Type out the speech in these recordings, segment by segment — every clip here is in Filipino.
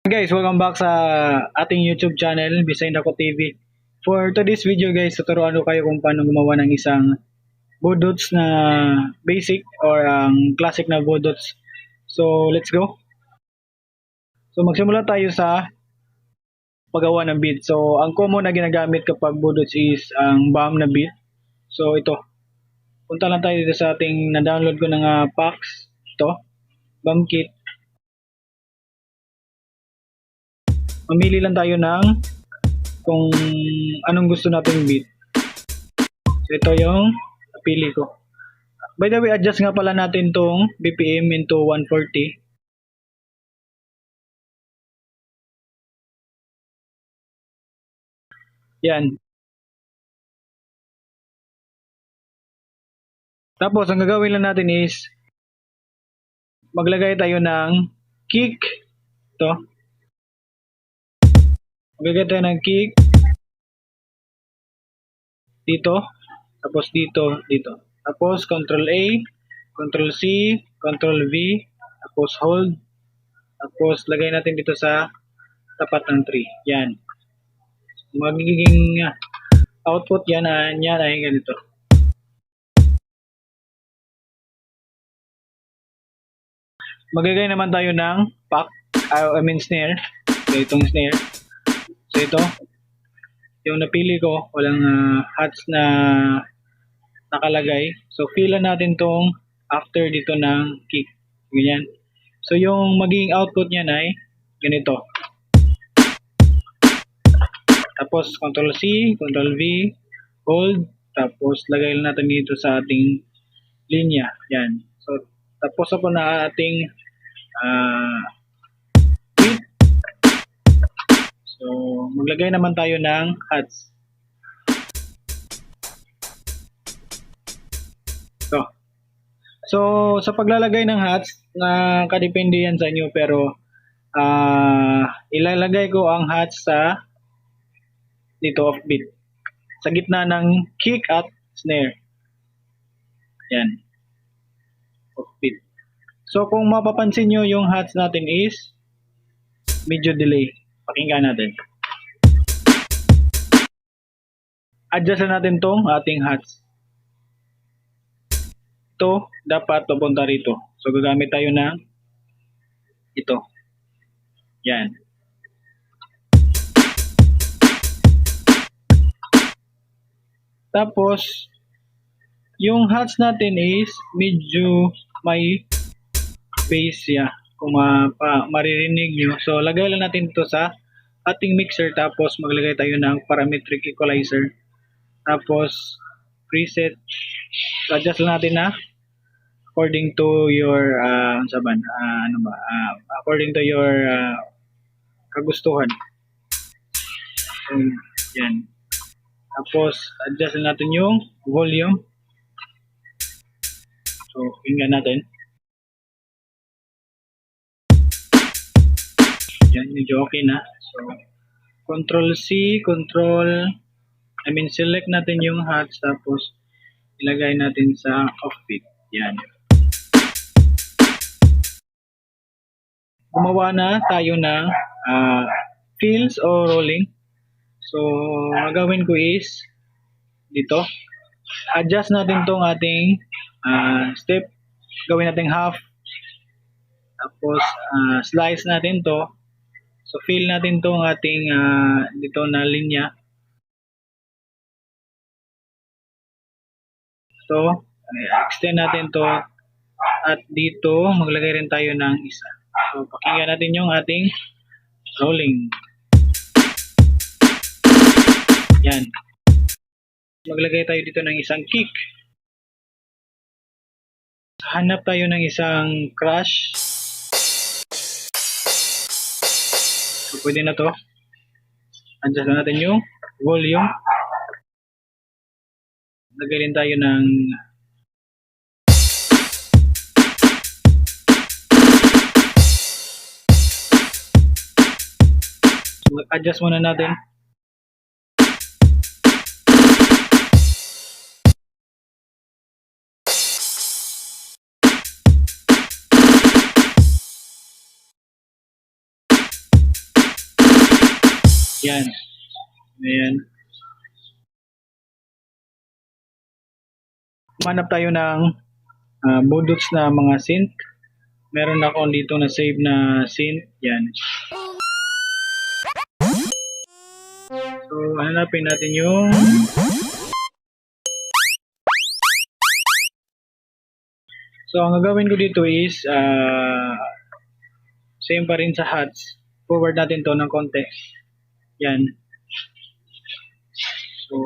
Guys, welcome back sa ating YouTube channel, Bisay Dako TV. For today's video guys, tuturuan ko kayo kung paano gumawa ng isang budots na basic or classic na budots. So, let's go. So, magsimula tayo sa paggawa ng bead. So, ang common na ginagamit kapag budots is ang BAM na bead. So, ito. Punta lang tayo dito sa ating na-download ko ng packs. Ito, BAM kit. Mamili lang tayo ng kung anong gusto nating beat. So ito yung napili ko. By the way, adjust nga pala natin tong BPM into 140. Yan. Tapos ang gagawin lang natin is maglagay tayo ng kick. Ito. Maglagay tayo ng kick dito, tapos dito, dito. Tapos Control A, Control C, Control V, tapos hold. Tapos lagay natin dito sa tapat ng tree. Yan. Magiging output yan ay ganito. Magagay naman tayo ng pack, snare. So itong snare. So ito, yung napili ko, walang hats na nakalagay. So fill natin tong after dito ng kick. Ganyan. So yung magiging output niyan ay ganito. Tapos Control C, Control V, hold. Tapos lagay lang natin dito sa ating linya. Yan. So tapos ako na ating beat. So, maglagay naman tayo ng hats. So, sa paglalagay ng hats, nakadepende yan sa inyo, pero ilalagay ko ang hats sa dito off beat. Sa gitna ng kick at snare. Yan. Off beat. So, kung mapapansin nyo, yung hats natin is medyo delay. Pakinggan natin. Adjust natin tong ating hats. Ito, dapat papunta rito. So, gagamit tayo ng ito. Yan. Tapos, yung hats natin is medyo may bass ya. Kung maririnig nyo. So, lagay lang natin ito sa ating mixer. Tapos, maglagay tayo ng parametric equalizer. Tapos, preset. Adjust lang natin na according to your according to your kagustuhan. So, yan. Tapos, adjust lang natin yung volume. So, tingnan natin. Yan, medyo okay na. So, Control C, select natin yung hats, tapos ilagay natin sa offbeat. Yan. Gumawa na tayo ng fills o rolling. So, gagawin ko is dito. Adjust natin tong ating step. Gawin natin half. Tapos, slice natin to. So, fill natin tong ating dito na linya. So, extend natin to. At dito, maglagay rin tayo ng isa. So, pakinggan natin yung ating rolling. Yan. Maglagay tayo dito ng isang kick. Hanap tayo ng isang crash. So, pwede na to. Adjust natin yung volume. Lagay rin tayo ng adjust muna natin. Yan. Ayan. Manap tayo ng budots na mga synth. Meron ako dito na save na synth. Yan. So, hanapin natin yung so, ang gagawin ko dito is same pa rin sa hats. Forward natin to ng konti. Yan. So,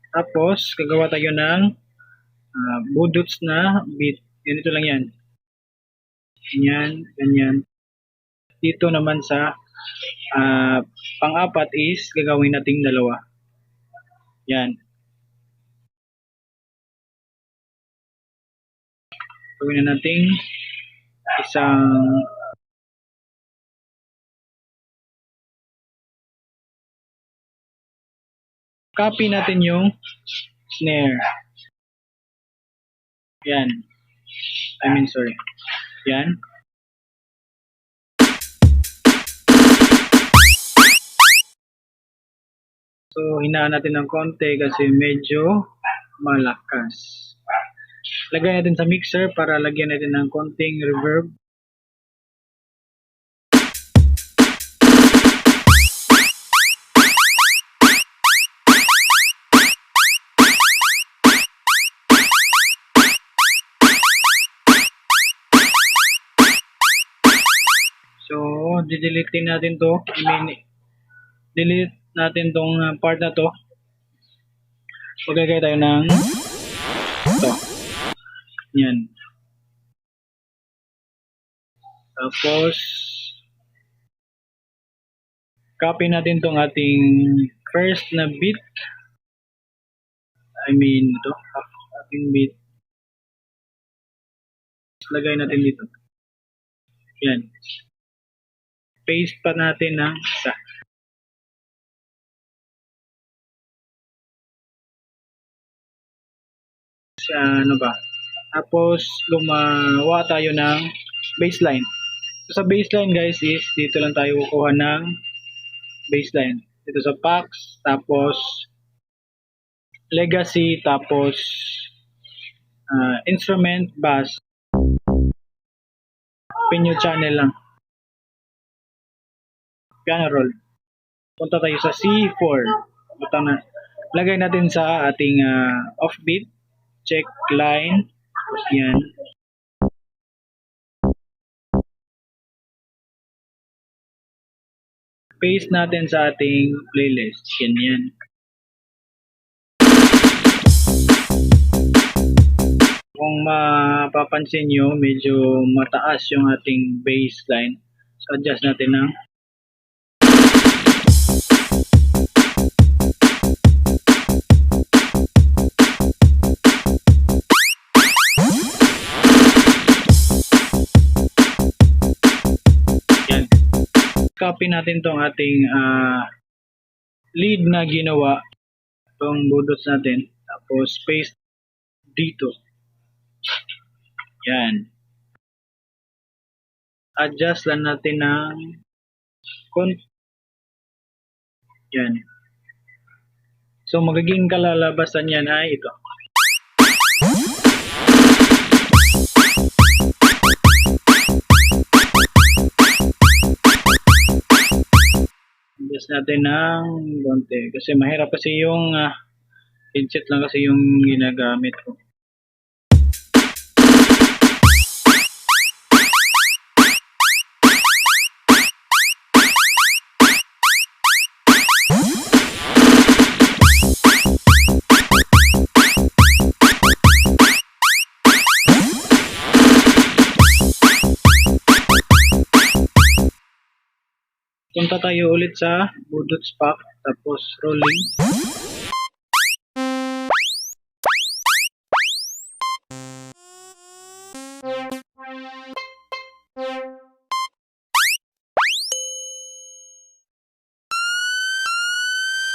tapos, gagawa tayo ng budots na beat. Ganito lang yan. Ganyan, ganyan. Dito naman sa pang-apat is gagawin nating dalawa. Yan. Gawin na nating isang copy natin yung snare. Yan. Sorry. Yan. So, hinaan natin ng konti kasi medyo malakas. Lagay natin sa mixer para lagyan natin ng konting reverb. So, delete natin to. Delete natin tong part na to. Maglagay tayo ng ito. Yan. Tapos, copy natin tong ating first na beat. Ito. Ating beat. Lagay natin dito. Yan. Paste pa natin ng isa. Tapos gumawa tayo ng baseline. So, sa baseline guys is dito lang tayo kukuha ng baseline. Dito sa packs, tapos legacy, tapos instrument, bass, piano channel lang. Piano roll. Punta tayo sa C4. Lagay natin sa ating offbeat. Check line. Tapos yan. Paste natin sa ating playlist. Yan. Kung mapapansin nyo, medyo mataas yung ating baseline. So, adjust natin ng yan. Copy natin tong ating lead na ginawa. Itong budots natin. Tapos, paste dito. Yan. Adjust lang natin ng yan. So, magiging kalalabasan yan ay ito. Adjust natin ng konti. Kasi mahirap kasi yung headset lang kasi yung ginagamit ko. Punta tayo ulit sa budots pack, tapos rolling.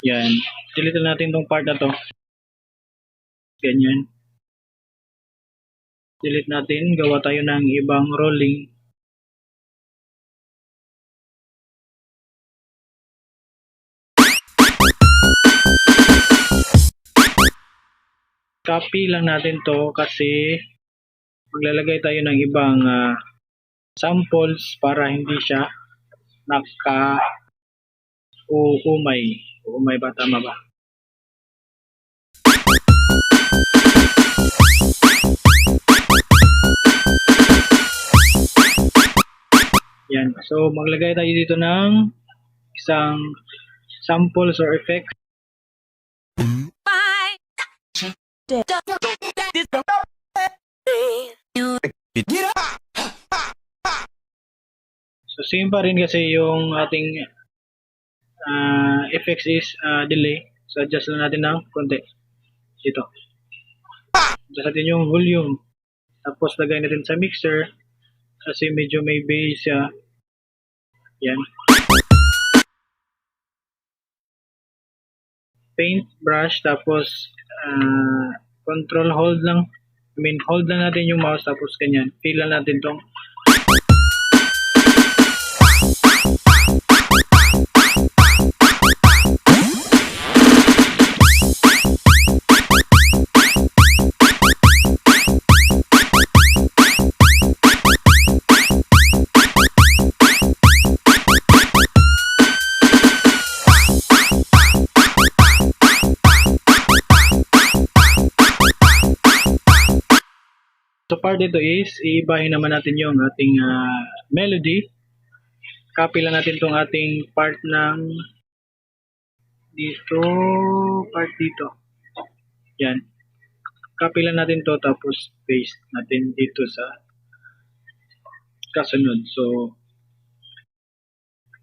Yan. Delete natin tong part na to. Ganyan. Delete natin. Gawa tayo ng ibang rolling. Copy lang natin to kasi maglalagay tayo ng ibang samples para hindi siya naka-umay. Umay ba? Tama ba? Yan. So, maglagay tayo dito ng isang samples or effect. So, same pa rin kasi yung ating effects is delay. So, adjust lang natin ng konti. Dito. Adjust natin yung volume. Tapos, lagay natin sa mixer. Kasi medyo may bass siya. Yan. Paint brush. Tapos, control hold lang. Hold lang natin yung mouse. Tapos, ganyan. Feel lang natin tong So part dito is, iibahin naman natin yung ating melody. Copy lang natin tong ating part ng dito, part dito. Yan. Copy lang natin to tapos paste natin dito sa kasunod. So,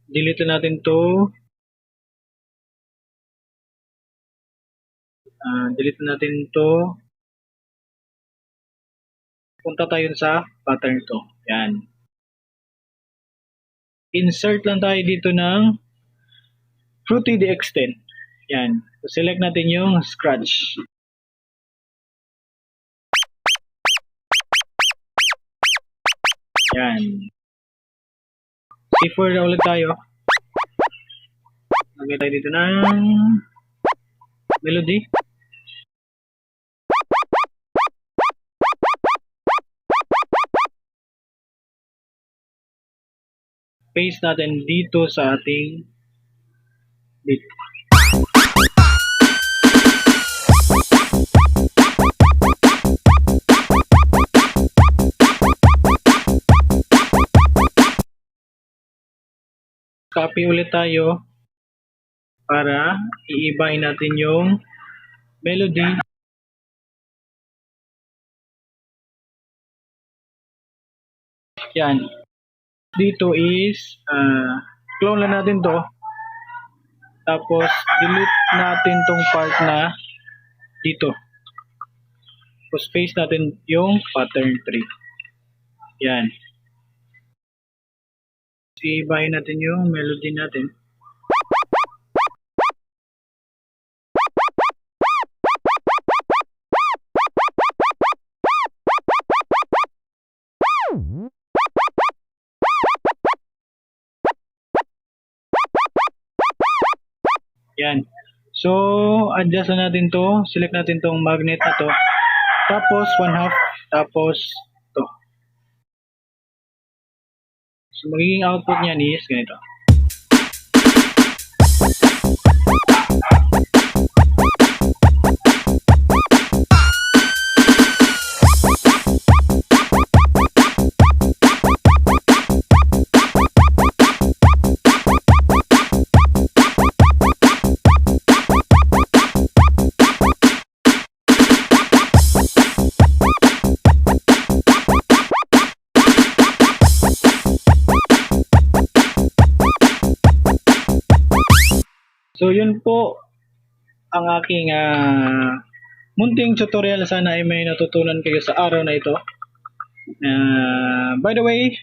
delete natin to. Delete natin to. Punta tayo sa pattern to. Yan. Insert lang tayo dito ng Fruity the Extend. Yan. So, select natin yung scratch. Yan. C4 na ulit tayo. Lagay tayo dito ng melody. Paste natin dito sa ating beat. Copy ulit tayo para iibahin natin yung melody. Yan. Dito is clone lang natin to. Tapos delete natin tong part na dito. Tapos paste natin yung pattern 3. Yan. Iibahin natin yung melody natin. Yan. So, adjust na natin to. Select natin tong magnet na to. Tapos, 1/2. Tapos, to. So, magiging output niyan is ganito. So yun po ang aking munting tutorial. Sana ay may natutunan kayo sa araw na ito. By the way,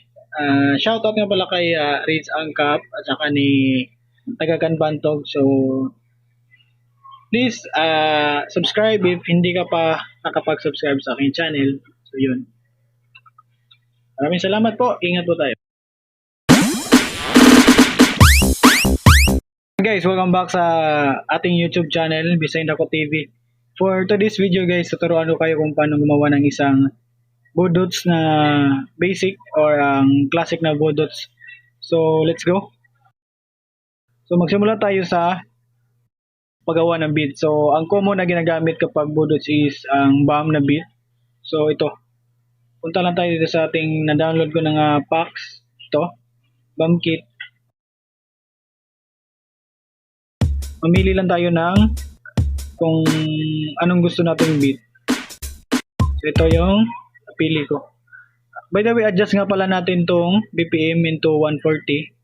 shoutout nga pala kay Riz Angkap at saka ni Tagagan Bantog. So please subscribe if hindi ka pa nakapag-subscribe sa aking channel. So yun. Maraming salamat po. Ingat po tayo. Guys, welcome back sa ating YouTube channel, Bisayin Ako TV. For today's video guys, tuturuan ko kayo kung paano gumawa ng isang budots na basic or classic na budots. So let's go. So magsimula tayo sa paggawa ng beat. So ang common na ginagamit kapag budots is ang BAM na beat. So ito, punta lang tayo dito sa ating na-download ko ng packs. Ito, BAM kit. Mamili lang tayo ng kung anong gusto nating beat. So ito yung napili ko. By the way, adjust nga pala natin tong BPM into 140.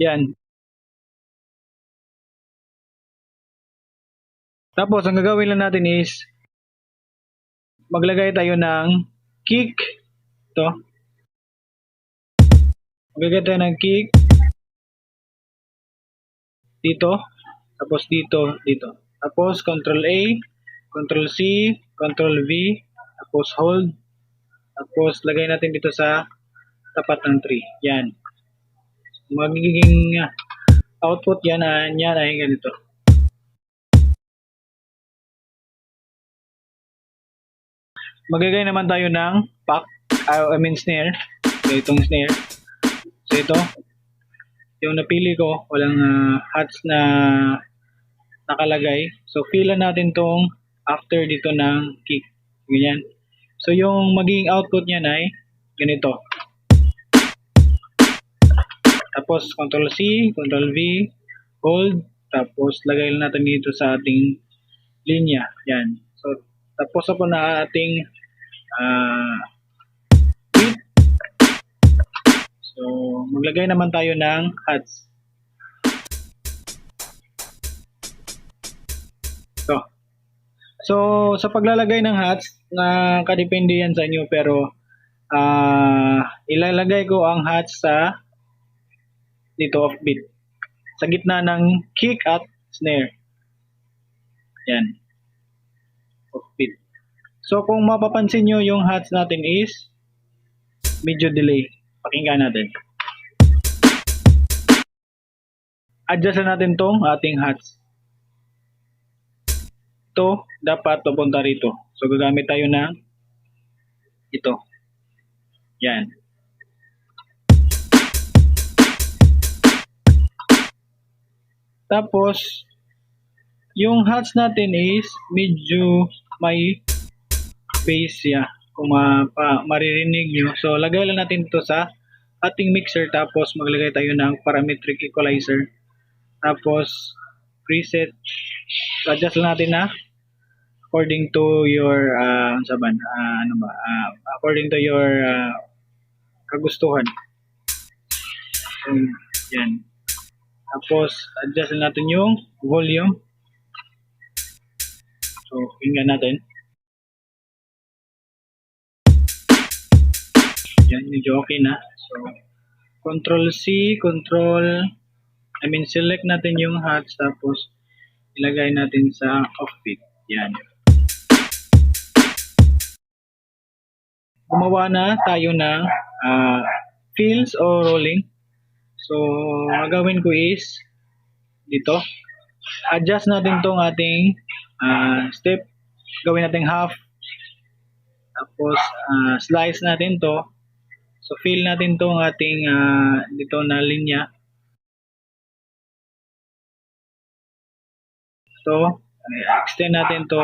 Yan. Tapos ang gagawin lang natin is maglagay tayo ng kick. Ito. Maglagay tayo ng kick dito, tapos dito, dito. Tapos Control A, Control C, Control V, tapos hold. Tapos lagay natin dito sa tapat ng 3. Yan. Magiging output yan ay ganito. Maglagay naman tayo ng pack, snare. So itong snare. So ito, yung napili ko, walang hats na nakalagay. So fill natin tong after dito ng kick. Ganyan. So yung magiging output niyan ay ganito. Tapos Control C, Control V, hold. Tapos lagay lang natin dito sa ating linya. Yan. So tapos po na ating beat. So maglagay naman tayo ng hats. So sa paglalagay ng hats, nakadepende yan sa inyo, pero ilalagay ko ang hats sa dito off beat, sa gitna ng kick at snare. Yan, off beat. So kung mapapansin nyo, yung hats natin is medyo delay. Pakinggan natin. Adjust natin tong ating hats. Ito dapat papunta rito. So gagamit tayo ng ito. Yan. Tapos yung hats natin is medyo may bass ya. Kung maririnig nyo. So lagay lang natin ito sa ating mixer, tapos maglagay tayo ng parametric equalizer. Tapos preset. Adjust lang natin na according to your according to your kagustuhan. So, yan. Tapos adjust lang natin yung volume. So tingnan natin. Yan, medyo okay na. So Control C, select natin yung hats, tapos ilagay natin sa offbeat. Yan. Gumawa na tayo ng fills o rolling. So gagawin ko is dito, adjust natin tong ating step. Gawin natin half. Tapos slice natin to. So fill natin tong ating dito na linya. So extend natin to,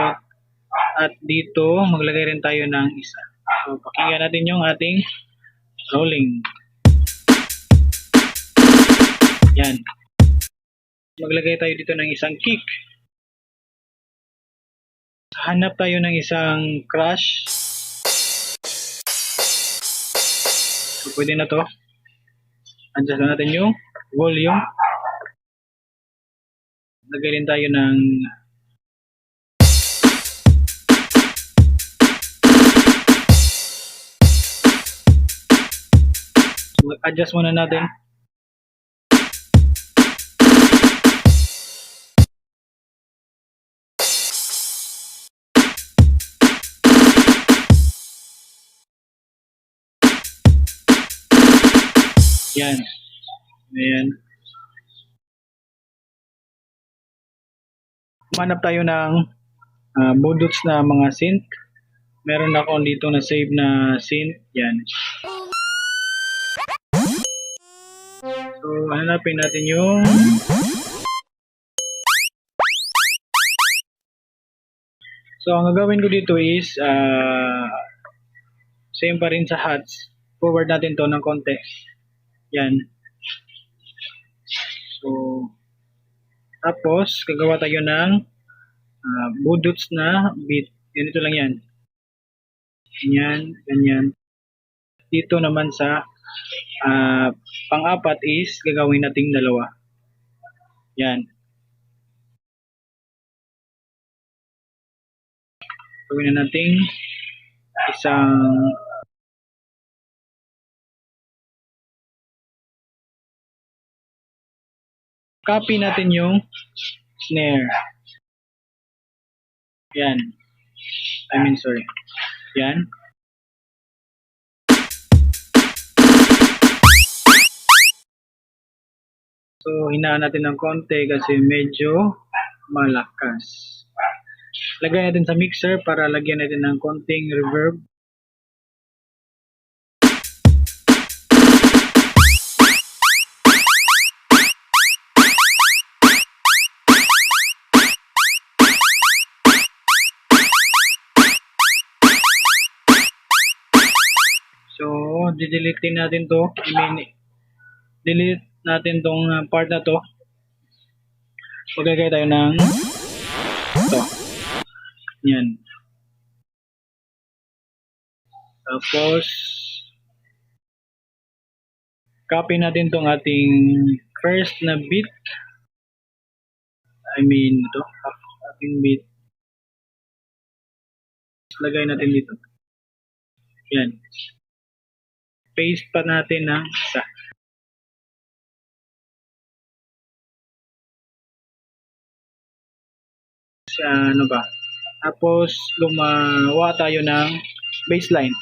at dito maglagay rin tayo ng isa. So pakinggan natin yung ating rolling. Yan. Maglagay tayo dito ng isang kick. Hanap tayo ng isang crash. So pwede na to. Adjust natin yung volume. Lagay rin tayo ng adjust muna natin. Yan. Ayan. Manap tayo ng bulldots na mga synth. Meron ako dito na save na synth. Yan. So, hanapin natin yung So, ang gagawin ko dito is same pa rin sa hats. Forward natin to ng konti. Yan. So, tapos, gagawa tayo ng bulldots na beat. Ganito lang yan. Ganyan, ganyan. Dito naman sa pang-apat is gagawin nating dalawa. Yan. Gawin na nating isang copy natin yung snare. Yan. Sorry. Yan. So, hinaan natin ng konti kasi medyo malakas. Lagay natin sa mixer para lagyan natin ng konting reverb. So, delete natin to. Delete natin tong part na to. Maglagay tayo ng ito. Yan. Tapos, copy natin tong ating first na beat. Ito. Ating beat. Lagay natin dito. Yan. Paste pa natin ng isa. Tapos gumawa tayo ng baseline.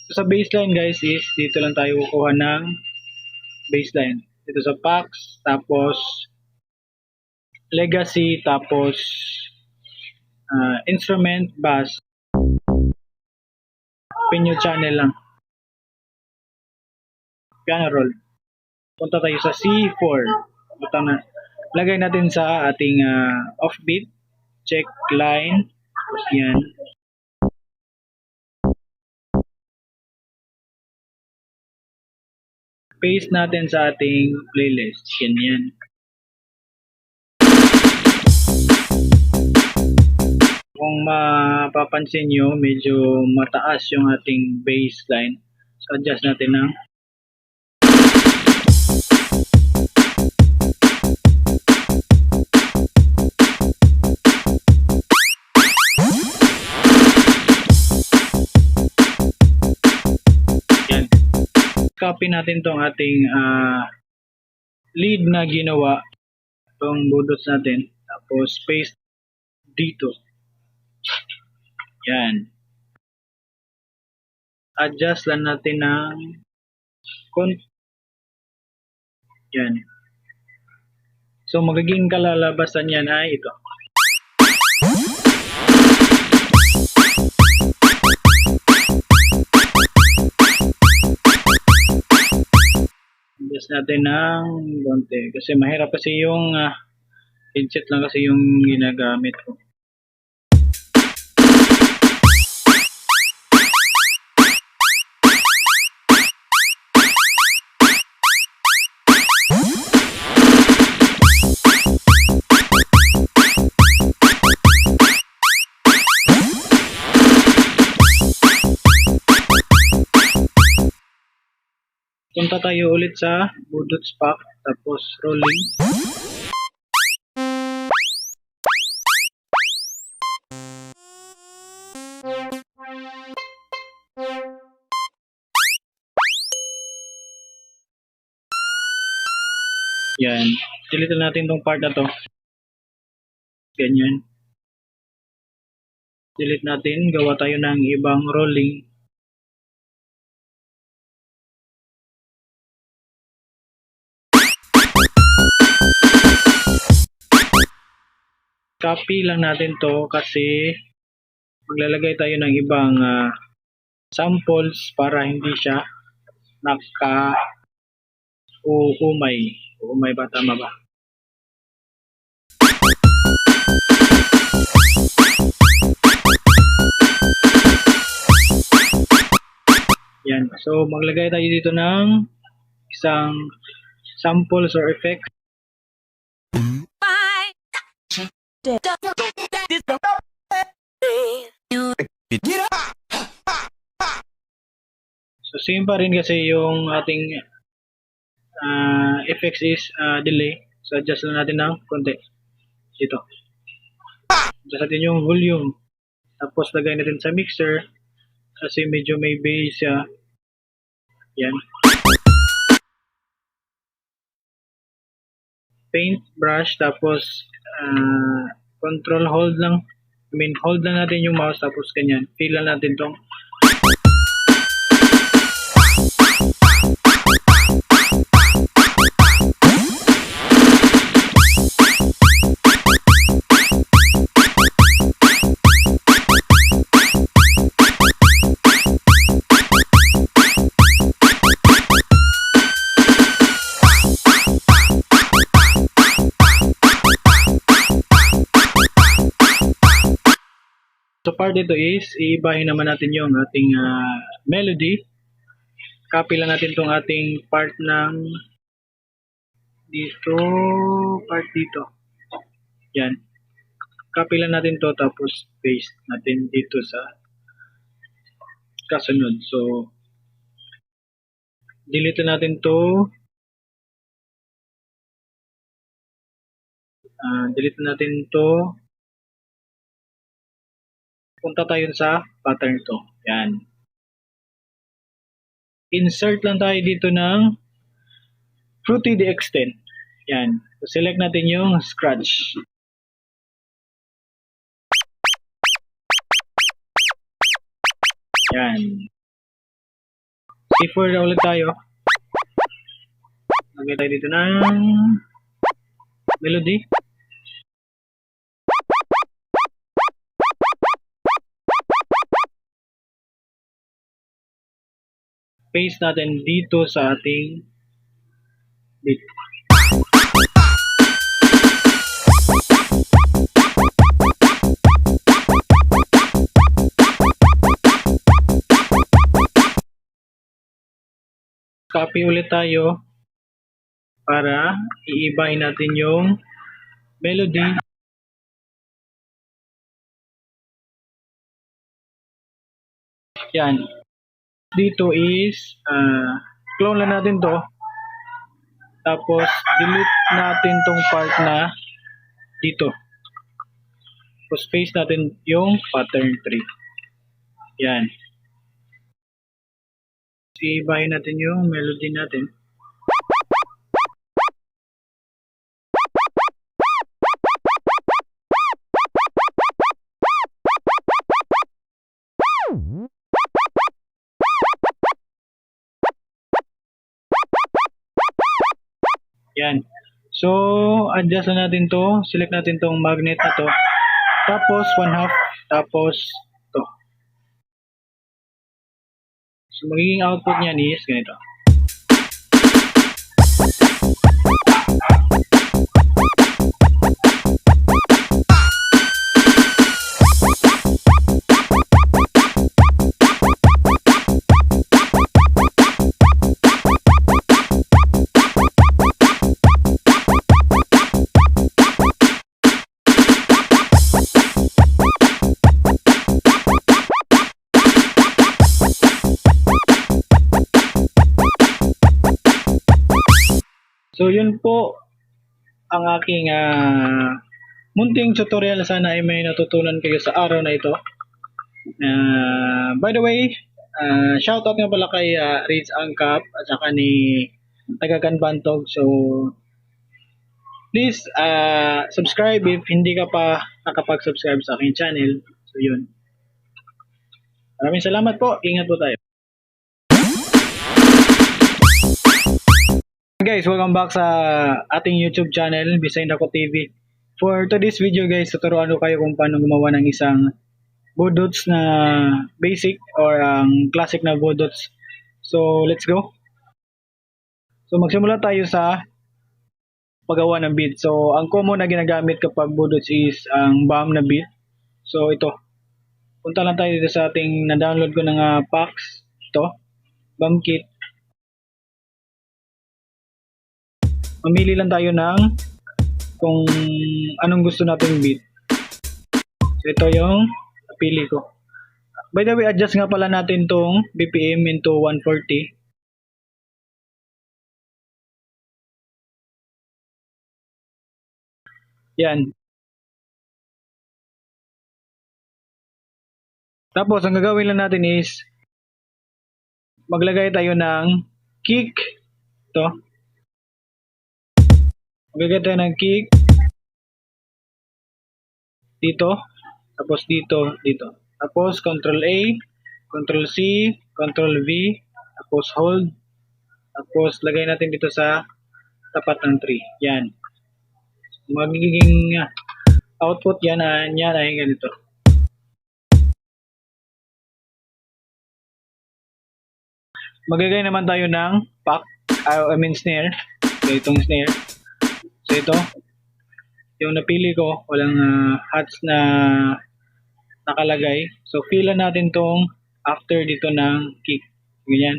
So, sa baseline guys is dito lang tayo kukuha ng baseline. Dito sa packs, tapos legacy, tapos instrument, bass. Piano channel lang. Piano roll. Punta tayo sa C4. Lagay natin sa ating offbeat. Check line. Tapos yan. Paste natin sa ating playlist. Yan. Kung mapapansin nyo, medyo mataas yung ating baseline. So, adjust natin ng copy natin tong ating lead na ginawa, tong bulldots natin, tapos paste dito. Yan. Adjust lang natin ng yan. So, magiging kalalabasan yan ay ito. Adjust natin ng konti kasi mahirap kasi yung headset lang kasi yung ginagamit ko. Punta tayo ulit sa bulldots pack, tapos rolling. Yan. Delete natin tong part na to. Ganyan. Delete natin. Gawa tayo ng ibang rolling. Copy lang natin to kasi maglalagay tayo ng ibang samples para hindi siya naka-umay. Umay ba? Tama ba? Yan. So, maglagay tayo dito ng isang samples or effect. So, same pa rin kasi yung ating effects is delay. So, adjust lang natin ng konti. Dito. Adjust natin yung volume. Tapos, lagay natin sa mixer. Kasi medyo may bass siya. Yan. Paint brush. Tapos, control hold lang. Hold lang natin yung mouse. Tapos, ganyan. Feel lang natin tong So part dito is, iibahin naman natin yung ating melody. Copy lang natin tong ating part ng dito, part dito. Yan. Copy lang natin to tapos paste natin dito sa kasunod. So, delete natin to. Delete natin to. Punta tayo sa pattern to. Yan. Insert lang tayo dito ng Fruity the Extend. Yan. So, select natin yung scratch. Yan. C4 na ulit tayo. Lagay tayo dito ng melody. Paste natin dito sa ating beat. Copy ulit tayo para iibahin natin yung melody. Yan. Dito is clone lang natin to. Tapos delete natin tong part na dito. Tapos paste natin yung pattern 3. Yan. Iibahin natin yung melody natin. Yan. So, adjust na natin to. Select natin tong magnet na to. Tapos, 1/2. Tapos, to. So, magiging output niyan is ganito. So yun po ang aking munting tutorial. Sana ay may natutunan kayo sa araw na ito. By the way, shoutout nga pala kay Riz Angkap at saka ni Tagakan Bantog. So please subscribe if hindi ka pa nakapag-subscribe sa aking channel. So yun. Maraming salamat po. Ingat po tayo. Guys, welcome back sa ating YouTube channel, Bisayndako TV. For today's video guys, tuturuan ko kayo kung paano gumawa ng isang budots na basic or classic na budots. So let's go. So magsimula tayo sa paggawa ng bead. So ang common na ginagamit kapag budots is ang BAM na bead. So ito, punta lang tayo dito sa ating na-download ko ng packs. Ito, BAM kit. Mamili lang tayo ng kung anong gusto nating bead. So ito yung napili ko. By the way, adjust nga pala natin tong BPM into 140. Yan. Tapos, ang gagawin lang natin is maglagay tayo ng kick. Ito. Maglagay tayo ng kick. Dito. Tapos dito. Dito. Tapos, Ctrl A. Ctrl C. Ctrl V. Tapos, hold. Tapos, lagay natin dito sa tapat ng tree. Yan. Magiging output yan ay ganito. Maglagay naman tayo ng pack, snare. So, itong snare. So, ito. Yung napili ko, walang hats na nakalagay. So, pila natin tong after dito ng kick. Ganyan.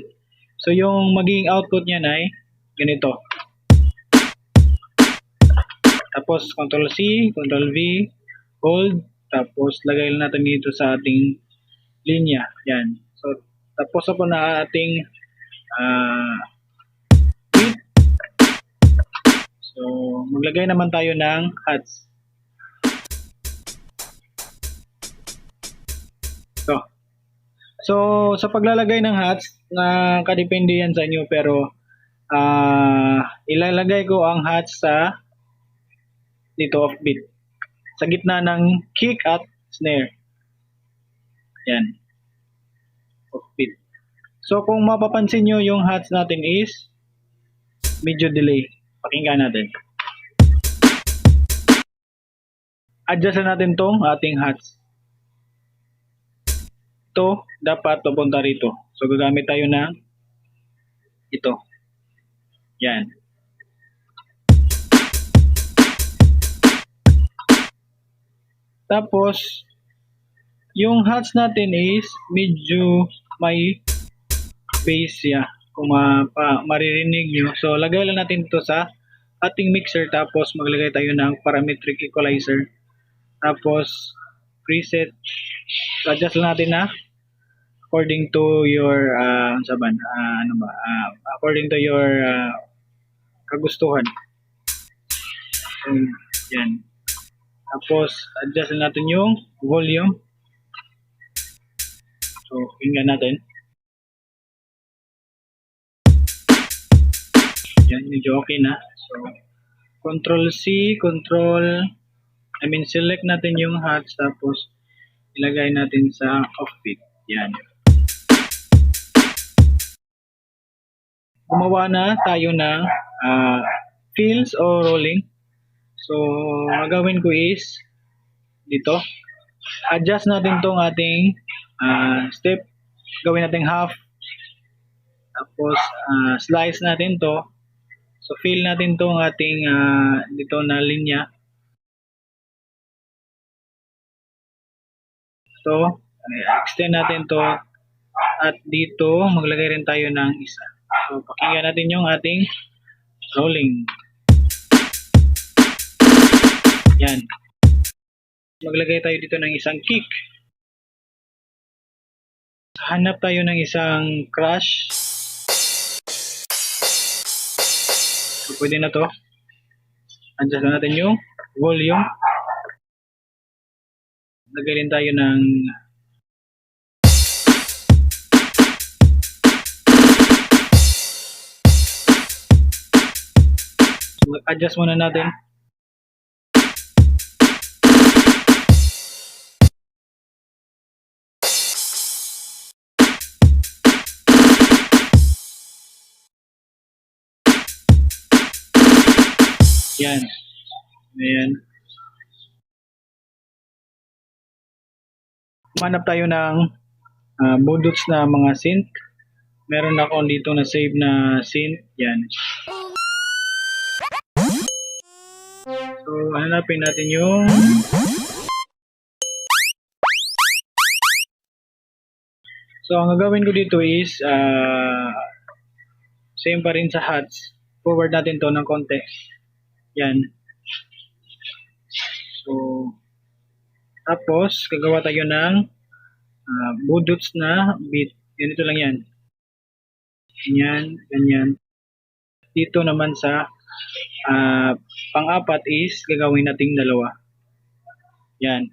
So, yung magiging output niyan ay ganito. Tapos, Ctrl C, Ctrl V, hold. Tapos, lagay lang natin dito sa ating linya. Yan. So, tapos po na ating bead. So, maglagay naman tayo ng hats. So, sa paglalagay ng hats, nakadepende yan sa inyo, pero ilalagay ko ang hats sa dito off beat. Sa gitna ng kick at snare. Yan. Off beat. So, kung mapapansin nyo, yung hats natin is medyo delay. Pakinggan natin. Adjust natin tong ating hats. Ito, dapat papunta rito. So, gagamit tayo ng ito. Yan. Tapos, yung hats natin is medyo may bass ya. Kung maririnig nyo. So, lagay lang natin ito sa ating mixer. Tapos, maglagay tayo ng parametric equalizer. Tapos, preset. So, adjust lang natin na according to your according to your kagustuhan. So, yan. Tapos, adjust natin yung volume. So, tingnan natin. Yan, medyo okay na. So, Ctrl C, select natin yung hats. Tapos, ilagay natin sa offbeat. Yan. Gumawa na tayo ng fills o rolling. So, ang gagawin ko is dito. Adjust natin tong ating step. Gawin natin half. Tapos, slice natin to. So, fill natin tong ating dito na linya. So, extend natin to. At dito, maglagay rin tayo ng isa. So, pakinggan natin yung ating rolling. Yan. Maglagay tayo dito ng isang kick. Hanap tayo ng isang crash. So, pwede na to. Adjust natin yung volume. Lagay rin tayo ng adjust muna natin. Yan. Ayan. manap tayo ng bulldots na mga synth. Meron ako dito na save na synth. Yan. So, hanapin natin yung So, ang gagawin ko dito is same pa rin sa hats. Forward natin to ng konti. Yan. So, tapos, gagawa tayo ng bulldots na beat. Ganito lang yan. Ganyan, ganyan. Dito naman sa pang-apat is gagawin nating dalawa. Yan.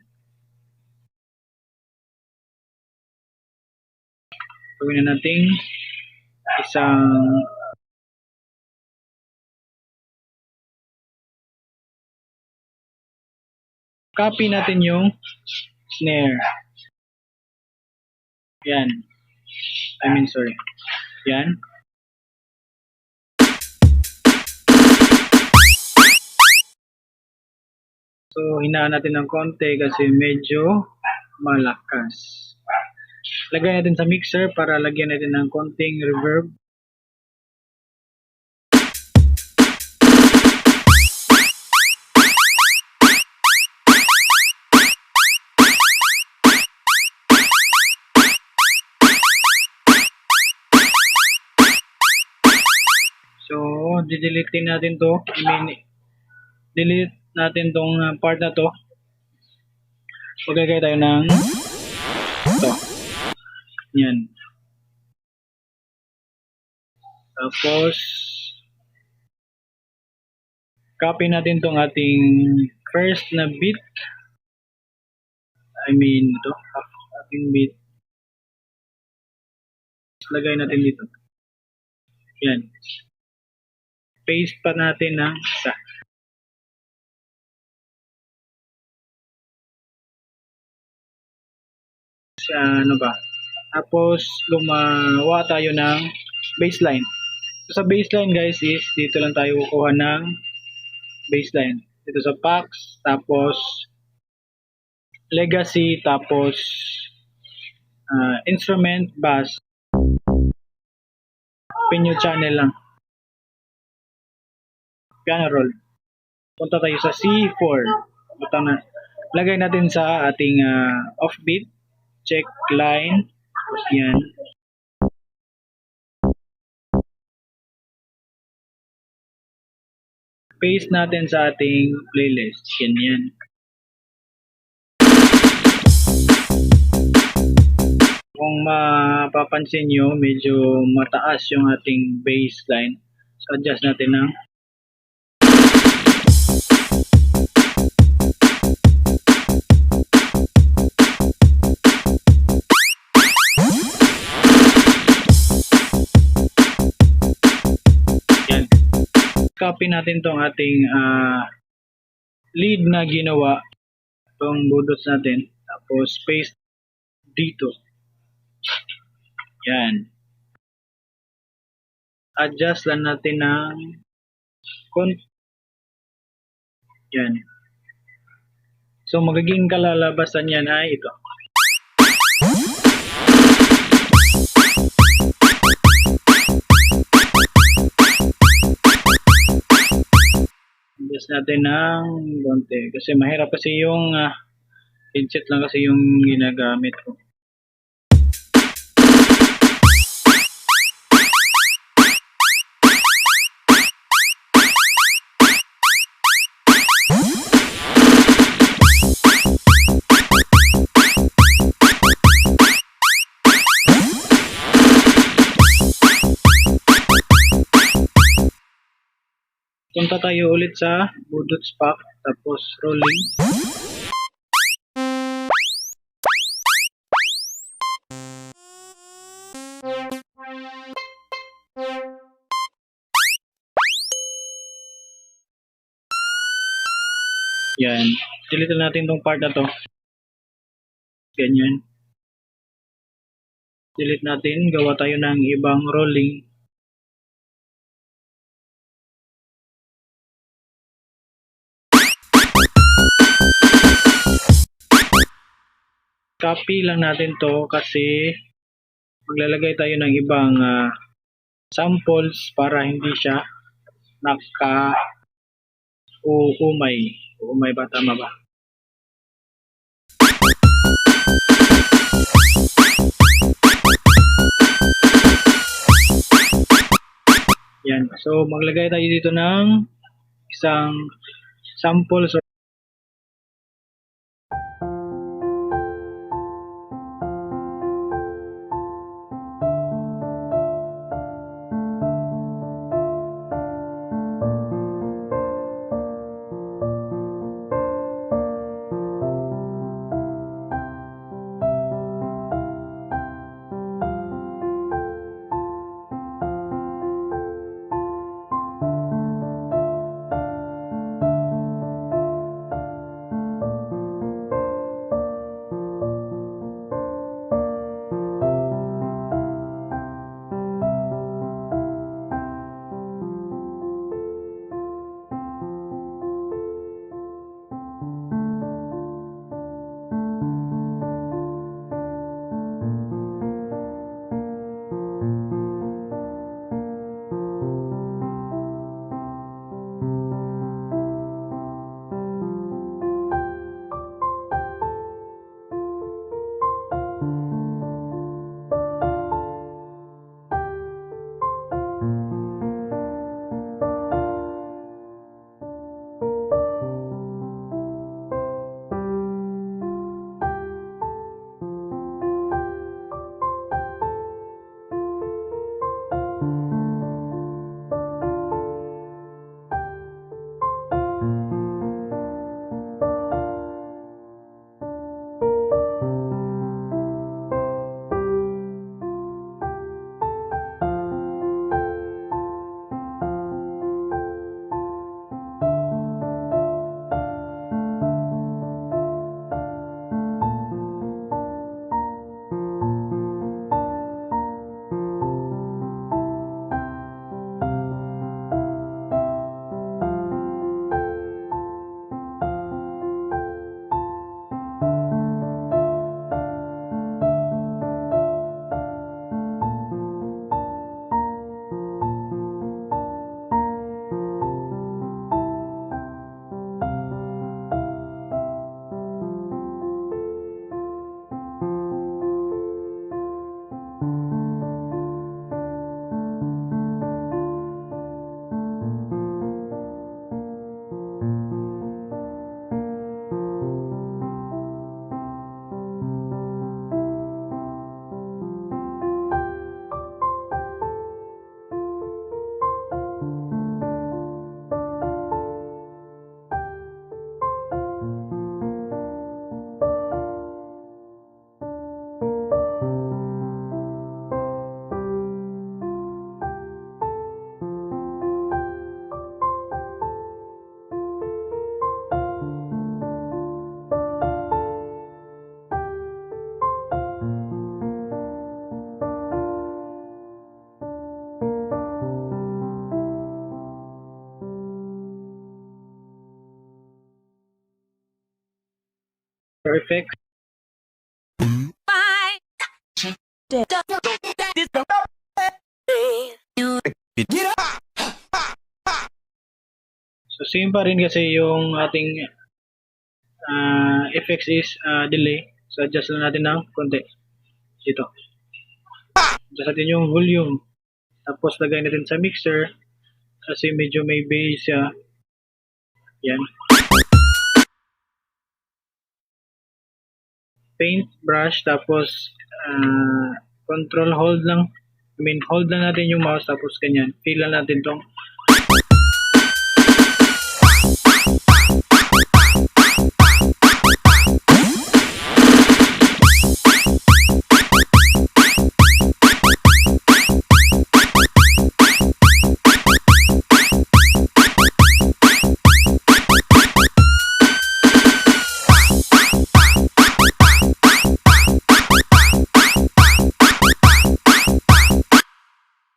Gawin na nating isang copy natin yung snare. Yan. Sorry. Yan. So, hinaan natin ng konti kasi medyo malakas. Lagay natin sa mixer para lagyan natin ng konting reverb. So, delete natin to. Delete natin tong part na to. Maglagay tayo ng ito. Yan. Tapos, copy natin tong ating first na beat. Ito, ating beat. Lagay natin dito. Yan. Paste pa natin ng isa. Tapos gumawa tayo ng baseline. So, sa baseline guys is dito lang tayo kukuha ng baseline. Dito sa packs, tapos legacy, tapos instrument, bass. Piano channel lang. Piano roll. Punta tayo sa C4. Lagay natin sa ating offbeat. Check line. Tapos yan. Paste natin sa ating playlist. Yan. Kung mapapansin nyo, medyo mataas yung ating baseline. So, adjust natin ng copy natin tong ating lead na ginawa, tong bulldots natin, tapos paste dito. Yan. Adjust lang natin ng yan. So, magiging kalalabasan yan ay ito. Adjust natin ng konti kasi mahirap kasi yung headset lang kasi yung ginagamit ko. Punta tayo ulit sa bulldots pack, tapos rolling. Yan. Delete natin tong part na to. Ganyan. Delete natin. Gawa tayo ng ibang rolling. copy lang natin to kasi maglalagay tayo ng ibang samples para hindi siya umay. Umay ba? Tama ba? Yan. So, maglagay tayo dito ng isang sample. So, perfect. So, same pa rin kasi yung ating effects is delay. So, adjust lang natin ng konti. Dito. Adjust natin yung volume. Tapos, lagay natin sa mixer. Kasi medyo may bass siya. Yan. Paint brush. Tapos, control hold lang. Hold lang natin yung mouse. Tapos, ganyan. Feel lang natin tong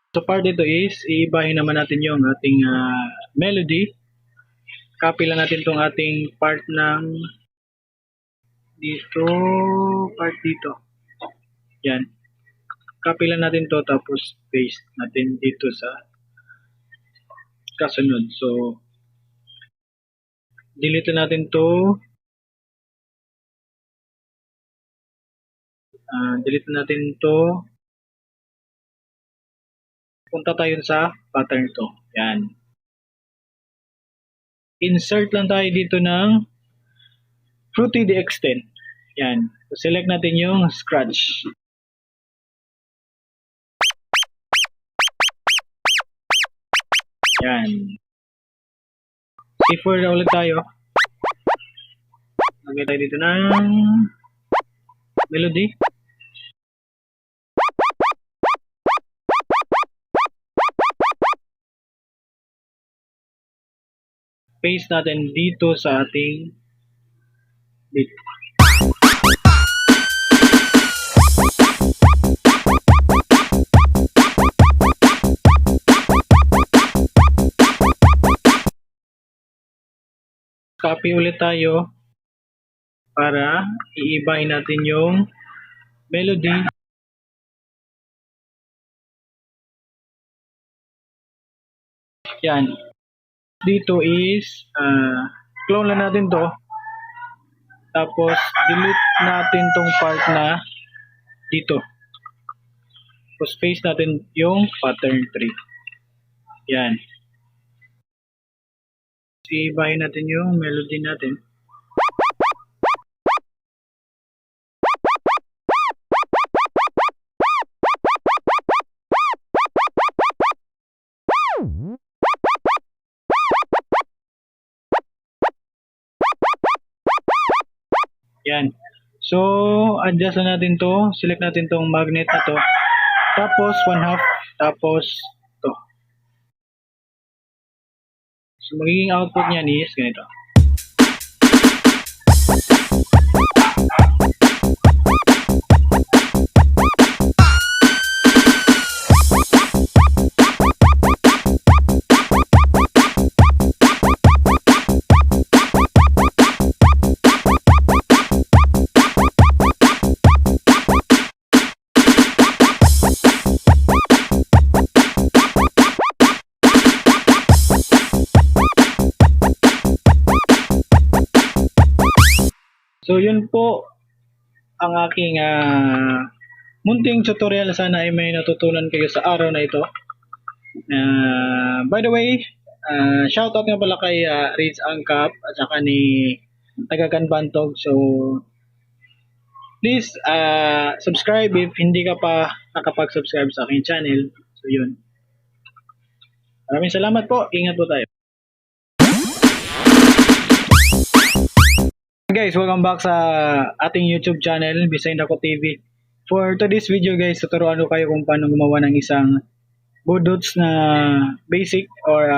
So part dito is, iibahin naman natin yung ating melody. Copy lang natin tong ating part ng dito, part dito. Yan. Copy lang natin to tapos paste natin dito sa kasunod. So, delete natin to. Delete natin to. Punta tayo sa pattern to. Yan. Insert lang tayo dito ng Fruity DX10. Yan. So, select natin yung scratch. Yan. C4 na ulit tayo. Lagay tayo dito ng melody. Paste natin dito sa ating beat. Copy ulit tayo para iibahin natin yung melody. Yan. Dito is clone lang natin to. Tapos delete natin tong part na dito. Tapos paste natin yung pattern 3. Yan. Iibahin natin yung melody natin. Yan. So, adjust na natin to. Select natin tong magnet na to. Tapos, 1/2. Tapos, to. So, magiging output niyan is ganito. So yun po ang aking munting tutorial. Sana ay may natutunan kayo sa araw na ito. By the way, shoutout nga pala kay Riz Angkap at saka ni Tagakan Bantog. So please subscribe if hindi ka pa nakapag-subscribe sa aking channel. So yun. Maraming salamat po. Ingat po tayo. Guys, welcome back sa ating YouTube channel, Behind Ako TV. For today's video guys, tuturuan ko kayo kung paano gumawa ng isang budots na basic or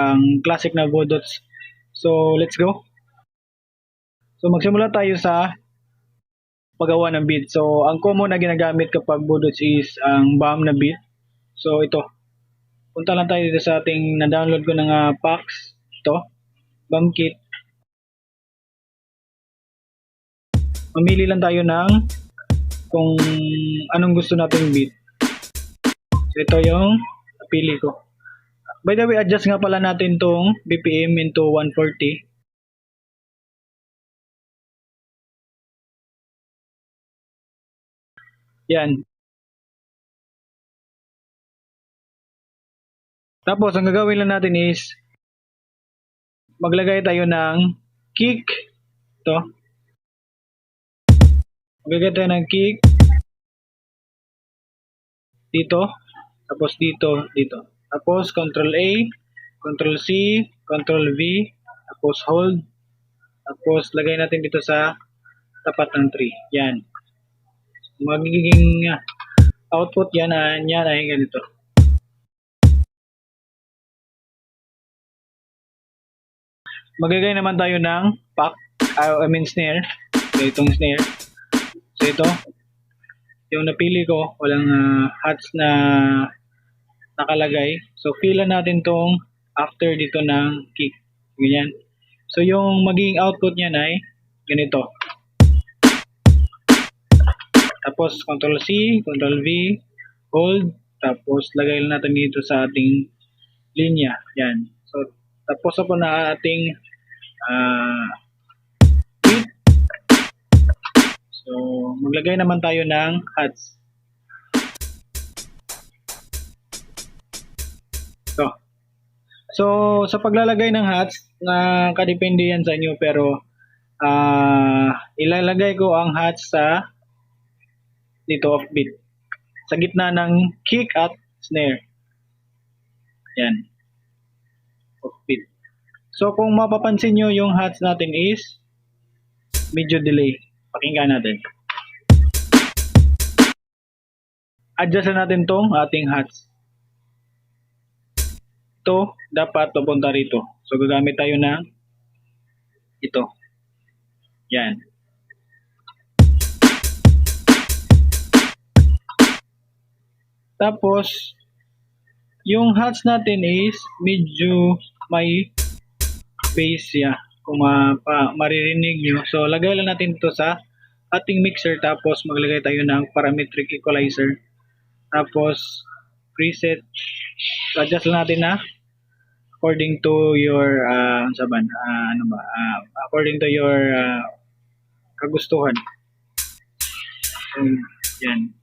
classic na budots. So, let's go. So, magsimula tayo sa paggawa ng beat. So, ang common na ginagamit kapag budots is ang BAM na beat. So, ito. Punta lang tayo dito sa ating na-download ko ng packs. Ito, BAM kit. Mamili lang tayo ng kung anong gusto nating beat. So, ito yung napili ko. By the way, adjust nga pala natin tong BPM into 140. Yan. Tapos, ang gagawin lang natin is maglagay tayo ng kick. Ito. Maglagay tayo ng kick dito, tapos dito, dito. Tapos Ctrl A, Ctrl C, Ctrl V, tapos hold. Tapos lagay natin dito sa tapat ng 3. Yan. Magiging output yan ay ganito. Magagay naman tayo ng pack, snare. So, itong snare. So ito, yung napili ko, walang hats na nakalagay. So fill natin tong after dito ng kick. Ganyan. So yung magiging output niyan ay ganito. Tapos Control C, Control V, hold, tapos lagay lang natin dito sa ating linya. Yan. So tapos po na ating bit. So maglagay naman tayo ng hats. So sa paglalagay ng hats, nakadepende yan sa inyo, pero ilalagay ko ang hats sa dito off beat. Sa gitna ng kick at snare. Yan. Off beat. So kung mapapansin nyo, yung hats natin is medyo delay. Pakinggan natin. Adjust natin tong ating hats. Ito, dapat papunta rito. So gagamit tayo ng ito. Yan. Tapos, yung hats natin is medyo may bass ya. Kung maririnig nyo. So, lagay lang natin ito sa ating mixer. Tapos, maglagay tayo ng parametric equalizer. Tapos, preset. Adjust lang natin na according to your according to your kagustuhan. So, yan.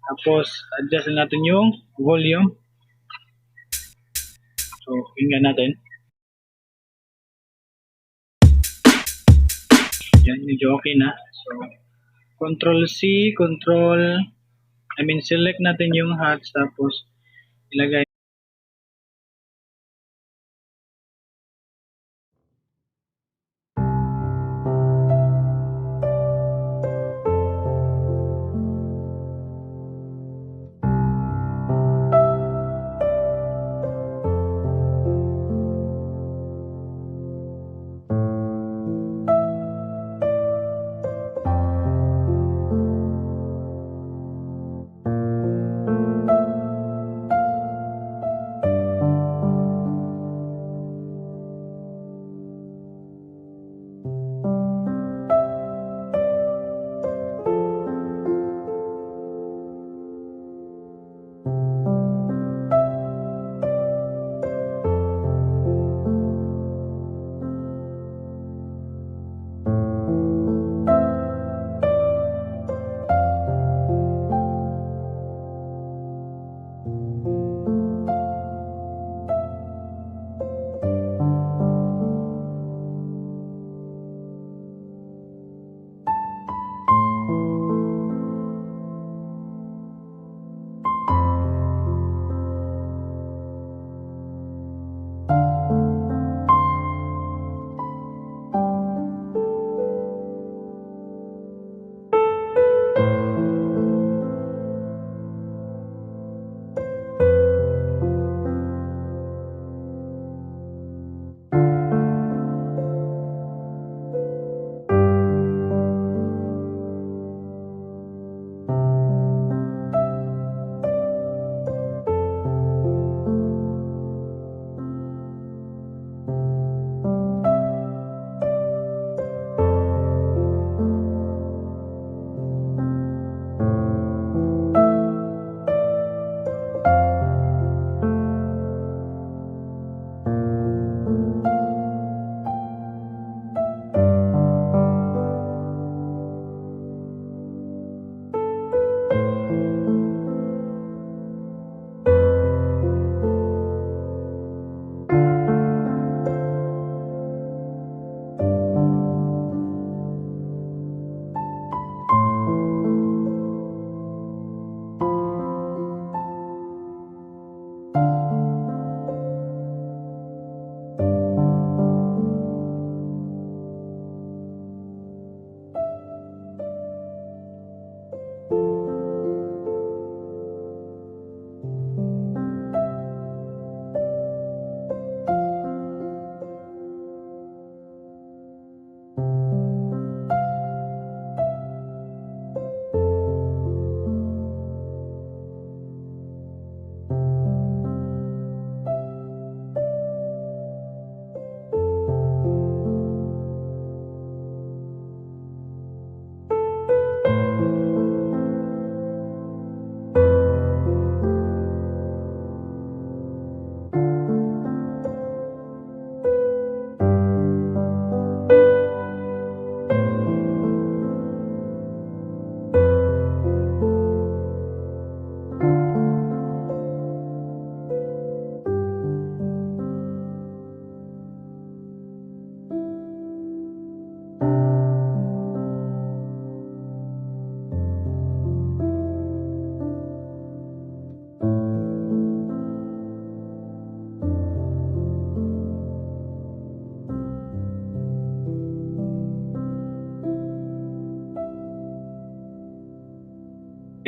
Tapos, adjust lang natin yung volume. So, tingnan natin. Yan, medyo okay na. So, select natin yung hats, tapos ilagay.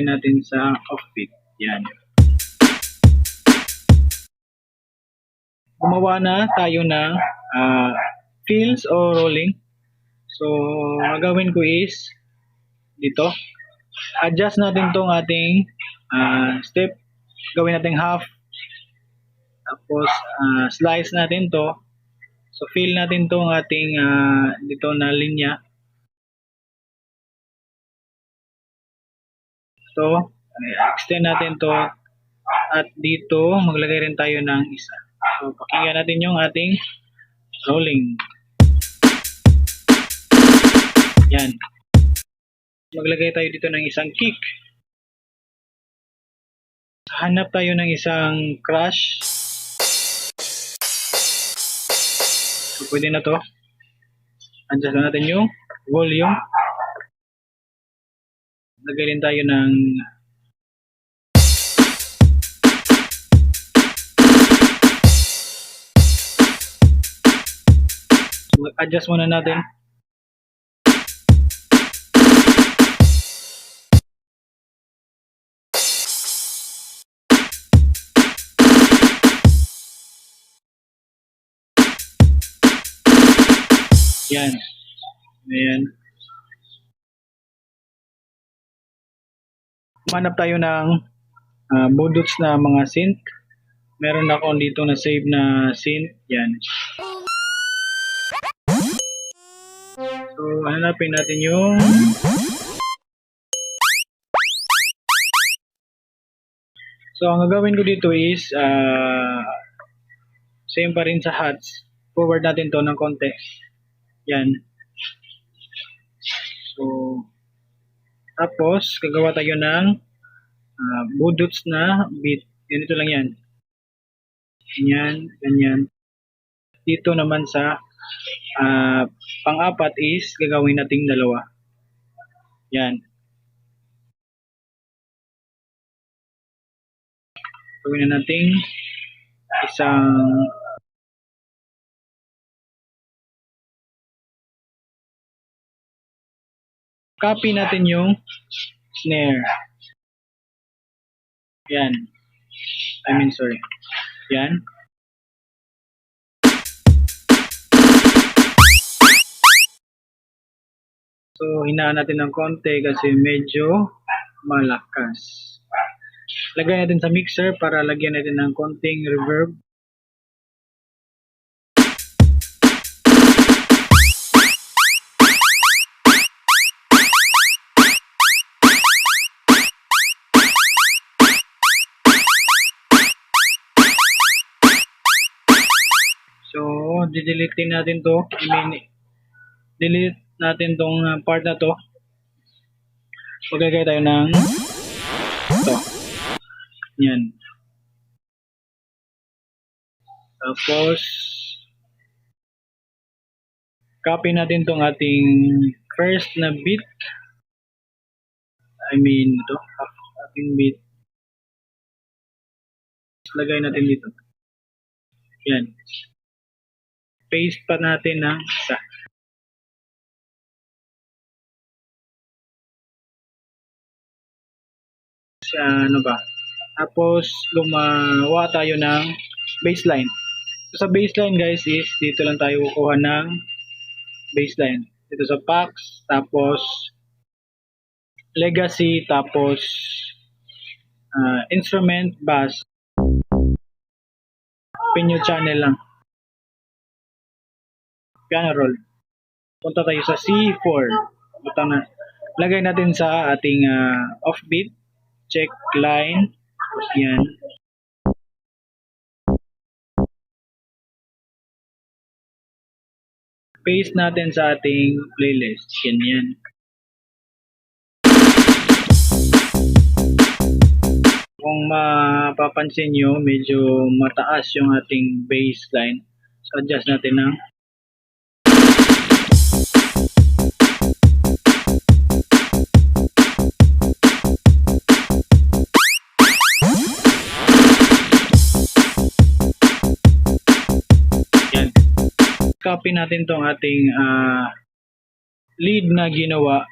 natin sa offbeat. Yan. Gumawa na tayo ng fills o rolling. So, ang gagawin ko is dito. Adjust natin tong ating step. Gawin natin half. Tapos, slice natin to. So, fill natin tong ating dito na linya. So, extend natin to. At dito, maglagay rin tayo ng isa. So, pakinggan natin yung ating rolling. Yan. Maglagay tayo dito ng isang kick. Hanap tayo ng isang crash. So, pwede na to. Adjust na natin yung volume. Lagay rin tayo ng adjust muna natin. Yan. Ayan. Manap tayo ng budots na mga synth. Meron ako dito na save na synth. Yan. So, hanapin natin yung so, ang gagawin ko dito is same pa rin sa hats. Forward natin to ng konti. Yan. So, tapos, gagawa tayo ng budots na beat. Ganito lang yan. Ganyan, ganyan. Dito naman sa pang-apat is gagawin nating dalawa. Yan. Gawin na nating isang copy natin yung snare. Yan. Sorry. Yan. So, hinaan natin ng konti kasi medyo malakas. Lagay natin sa mixer para lagyan natin ng konting reverb. So, delete natin to. Delete natin tong part na to. Maglagay tayo ng ito. Yan. Tapos, copy natin tong ating first na beat. Ito, ating beat. Lagay natin dito. Yan. Paste pa natin ng isa. Tapos gumawa tayo ng baseline. So, sa baseline guys is dito lang tayo kukuha ng baseline. Dito sa packs, tapos legacy, tapos instrument, bass, piano channel lang. Piano roll. Punta tayo sa C4. Lagay natin sa ating offbeat. Check line. Tapos yan. Paste natin sa ating playlist. Yan. Kung mapapansin nyo, medyo mataas yung ating baseline. So, adjust natin ng copy natin tong ating lead na ginawa,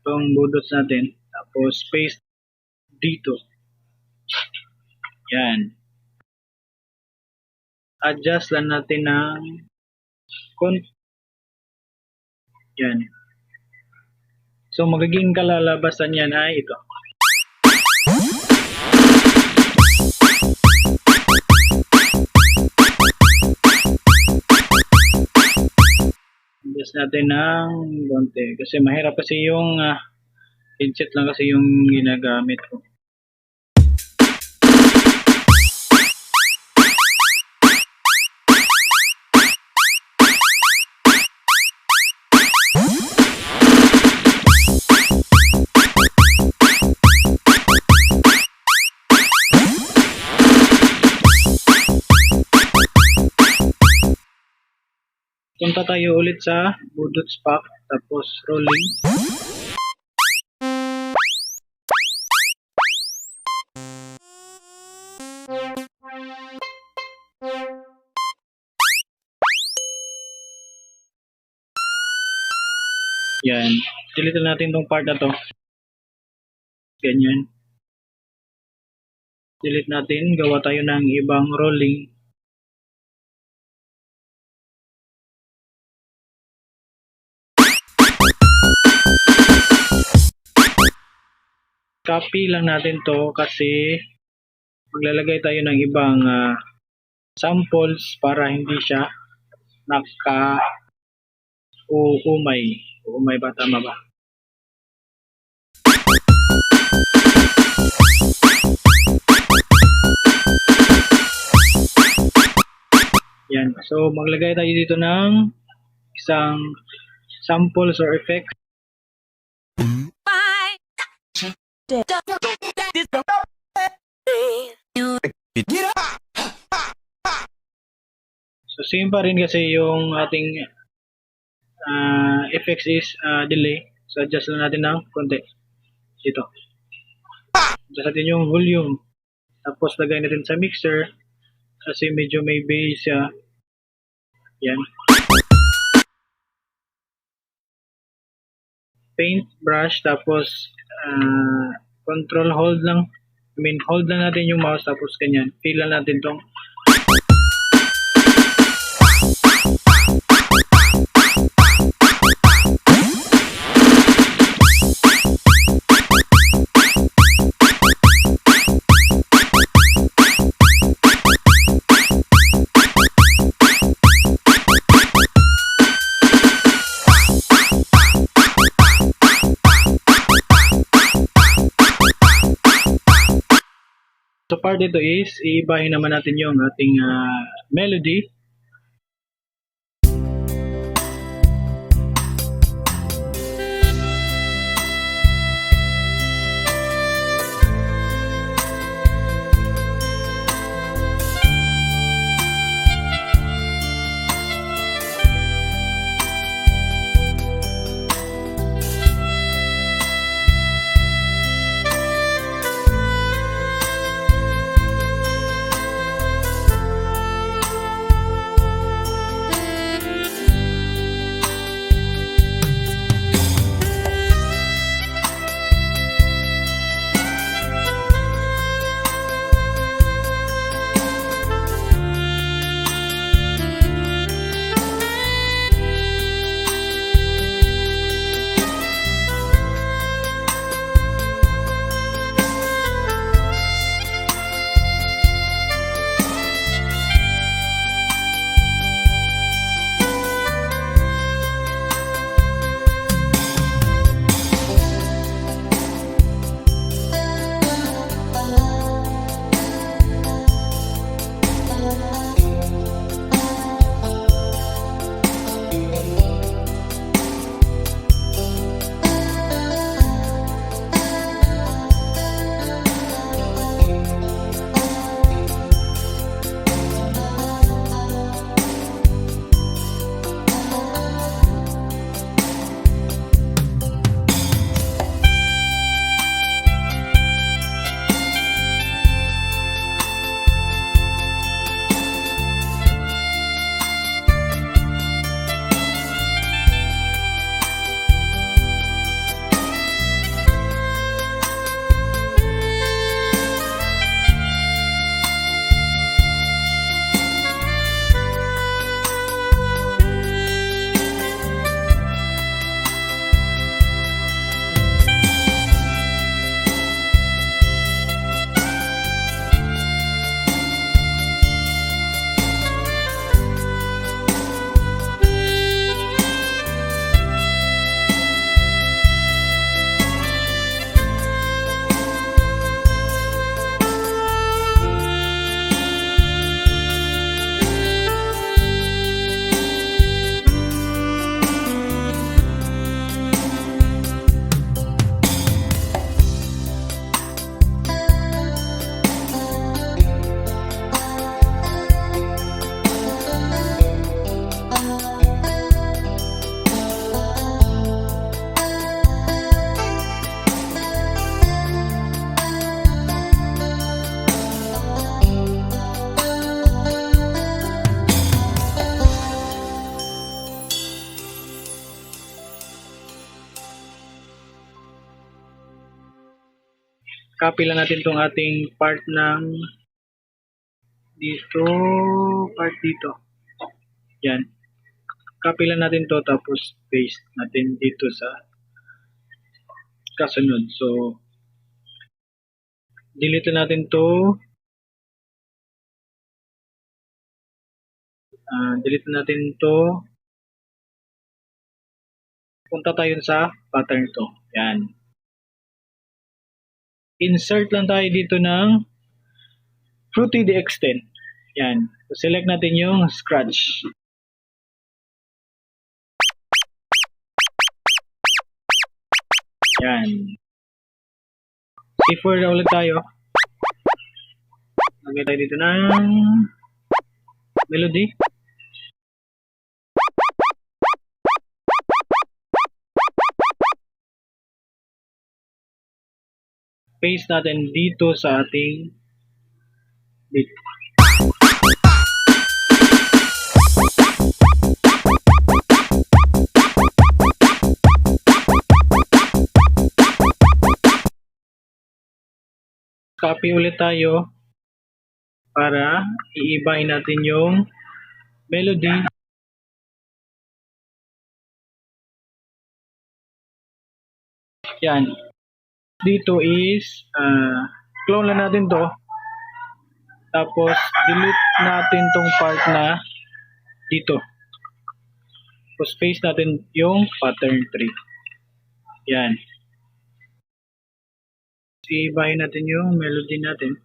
tong budots natin, tapos paste dito. Yan. Adjust lang natin ng yan. So magiging kalalabasan yan ay ito. Adjust natin ng konti kasi mahirap kasi yung headset lang kasi yung ginagamit ko. Punta tayo ulit sa Budots Pack, tapos rolling. Yan. Delete natin tong part na to. Ganyan. Delete natin. Gawa tayo ng ibang rolling. Copy lang natin to kasi maglalagay tayo ng ibang samples para hindi siya umay ba, tama ba? Yan. So maglagay tayo dito ng isang samples or effects. So same pa rin kasi yung ating effects is delay. So adjust lang natin ng konti dito. Adjust natin yung volume. Tapos lagay natin sa mixer kasi medyo may bass siya. Yan. Paint brush, tapos control hold lang. Hold lang natin yung mouse, tapos ganyan. Fill lang natin tong So part dito is iibahin naman natin yung ating melody. copy lang natin tong ating part ng dito, part dito. Yan. Copy lang natin to tapos paste natin dito sa kasunod. So, delete natin to. Delete natin to. Punta tayo sa pattern to. Yan. Insert lang tayo dito ng Fruity DX10. Yan. So, select natin yung scratch. Yan. C4 na ulit tayo. Lagay tayo dito ng melody. Paste natin dito sa ating beat. Copy ulit tayo para iibahin natin yung melody. Yan. Dito is clone lang natin to. Tapos delete natin tong part na dito. Tapos paste natin yung pattern 3. Yan. Iibahin natin yung melody natin.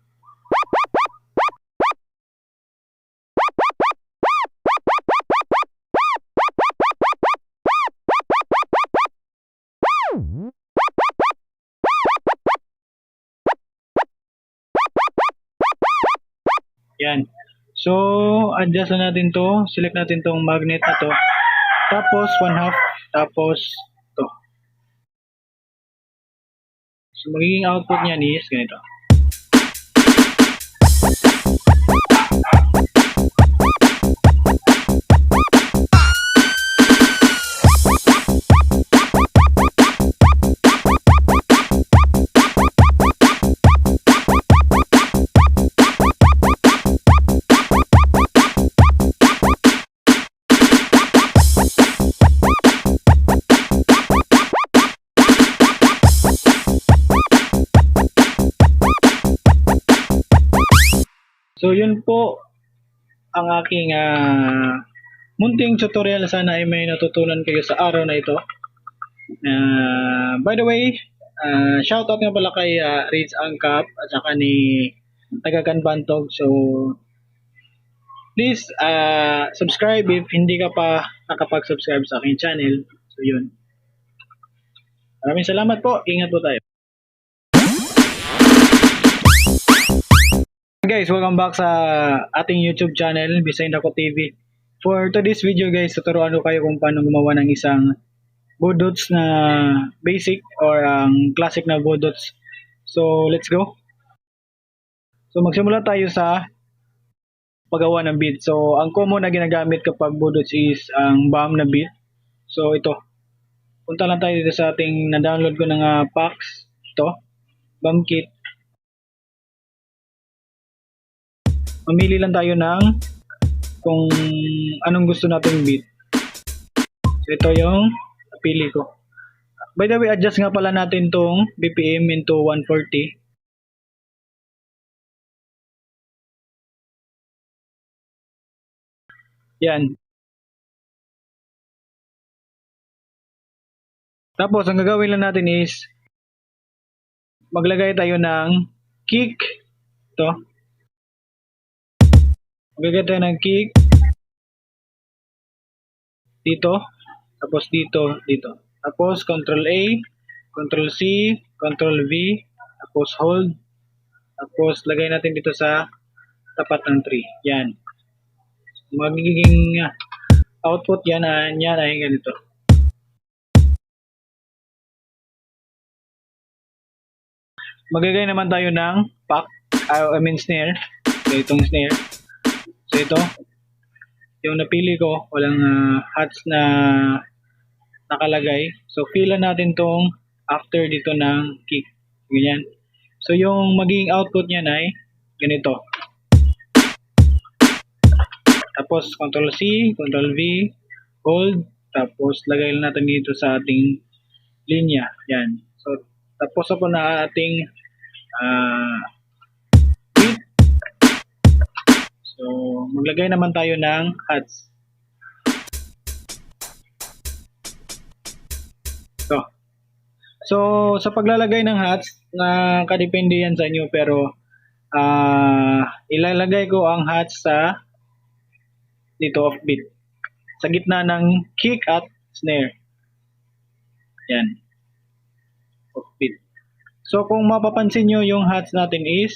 Yan. So, adjust na natin to. Select natin tong magnet na to. Tapos, 1/2. Tapos, to. So, magiging output niyan is ganito. So yun po ang aking munting tutorial. Sana ay may natutunan kayo sa araw na ito. By the way, shoutout nga pala kay Riz Angkap at saka ni Tagagan Bantog. So please subscribe if hindi ka pa nakapag-subscribe sa aking channel. So yun. Maraming salamat po. Ingat po tayo. Guys, welcome back sa ating YouTube channel, Bisayin Ako TV. For today's video guys, tuturuan ko kayo kung paano gumawa ng isang budots na basic or classic na budots. So, let's go. So, magsimula tayo sa paggawa ng beat. So, ang common na ginagamit kapag budots is ang BAM na beat. So, ito. Punta lang tayo dito sa ating na-download ko ng packs. Ito, BAM kit. Mamili lang tayo ng kung anong gusto nating beat. So, ito yung napili ko. By the way, adjust nga pala natin tong BPM into 140. Yan. Tapos, ang gagawin lang natin is maglagay tayo ng kick. Ito. Maglagay tayo ng kick dito, tapos dito, dito. Tapos Ctrl A, Ctrl C, Ctrl V, tapos hold. Tapos lagay natin dito sa tapat ng 3. Yan. Magiging output yan ay ganito. Magagay naman tayo ng pack, snare. So itong snare. So ito, yung napili ko, walang hats na nakalagay. So fill natin tong after dito ng kick. Ganyan. So yung magiging output niyan ay ganito. Tapos Control C, Control V, hold, tapos lagay lang natin dito sa ating linya. Yan. So tapos po na ating beat. So maglagay naman tayo ng hats. So sa paglalagay ng hats, nakadepende yan sa inyo, pero ilalagay ko ang hats sa dito offbeat sa gitna ng kick at snare. Yan, offbeat. So kung mapapansin nyo, yung hats natin is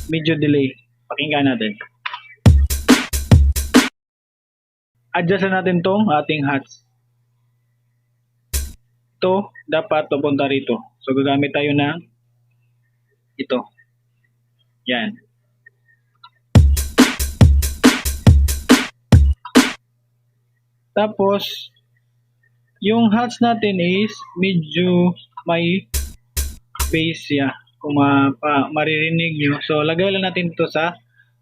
medyo delay. Pakinggan natin. Adjust natin tong ating hats. Ito dapat papunta rito. So gagamit tayo ng ito. Yan. Tapos yung hats natin is medyo may bass ya. Kung maririnig nyo. So lagay lang natin ito sa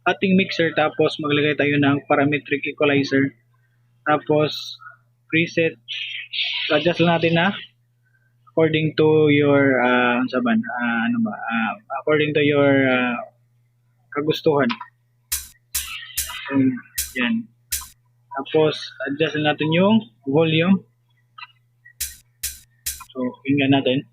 ating mixer, tapos maglagay tayo ng parametric equalizer. Tapos preset. Adjust lang natin na according to your according to your kagustuhan. Yan. Tapos adjust lang natin yung volume. So tingnan natin.